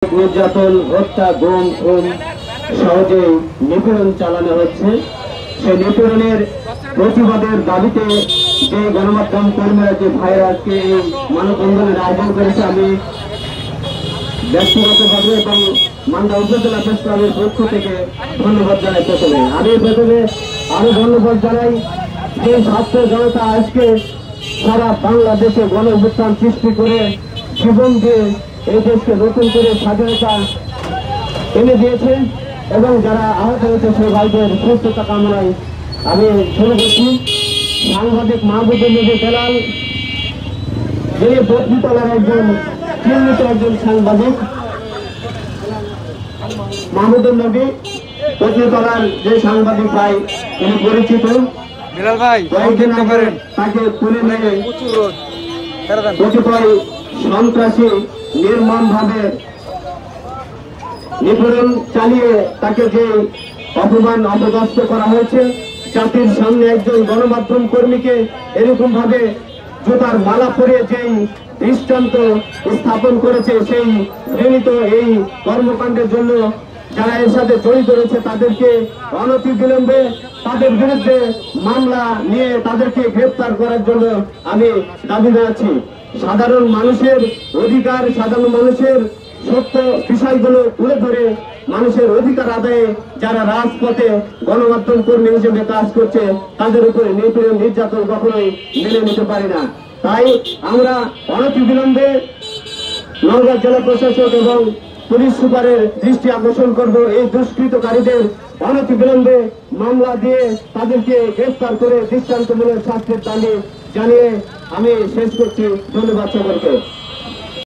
নির্যাতন, হত্যা, গুম, খুন, সহজে নিপীড়ন চালানো হচ্ছে। সেই নিপীড়নের প্রতিবাদের দাবিতে যে গণমাধ্যম কর্মীরা যে ভাইরা আজকে এই মানববন্ধনের আয়োজন করেছে, আমি ব্যক্তিগতভাবে এবং মান্দা উপজেলা প্রেস ক্লাবের পক্ষ থেকে ধন্যবাদ জানাই। প্রথমে আরো ধন্যবাদ জানাই যে ছাত্র জনতা আজকে সারা বাংলাদেশে গণ অভ্যুত্থান সৃষ্টি করে জীবন দিয়ে এই দেশকে নতুন করে স্বাধীনতা এনে দিয়েছে এবং যারা আহত হয়েছে সেই ভাইদের সুস্থতা কামনায় আমি শুরু করছি। সাংবাদিক মাহবুবুল নবী বেলাল, যিনি বদ্রীতলার একজন চিহ্নিত একজন সাংবাদিক। মাহবুবুল নবী বদ্রীতলার যে সাংবাদিক ভাই, তিনি পরিচিত। বেলাল ভাই কয়েকদিন আগে তাকে তুলে নিয়ে কতিপয় সন্ত্রাসী নির্মমভাবে নিপীড়ন চালিয়ে তাকে যে অপমান অপদস্থ করা হয়েছে, জাতির সামনে একজন গণমাধ্যম কর্মীকে এরকম ভাবে জুতার মালা পরে যেই দৃষ্টান্ত স্থাপন করেছে, সেই ঘৃণিত এই কর্মকাণ্ডের জন্য যারা এর সাথে জড়িত রয়েছে তাদেরকে অনতিবিলম্বে তাদের বিরুদ্ধে মামলা নিয়ে তাদেরকে গ্রেফতার করার জন্য আমি দাবি জানাচ্ছি। সাধারণ মানুষের অধিকার, সাধারণ মানুষের সত্য বিষয়গুলো তুলে ধরে মানুষের অধিকার আদায়ে যারা রাজপথে গণমাধ্যম কর্মী হিসেবে কাজ করছে, তাদের উপরে নিপীড়ন নির্যাতন কখনোই মেনে নিতে পারি না। তাই আমরা অনতিবিলম্বে নওগাঁ জেলা প্রশাসক এবং পুলিশ সুপারের দৃষ্টি আকর্ষণ করব। এই দুষ্কৃতকারীদের অনতিবিলম্বে মামলা দিয়ে তাদেরকে গ্রেফতার করে দৃষ্টান্তমূলক শাস্তির দাবি জানিয়ে আমি শেষ করছি। ধন্যবাদ সকলকে।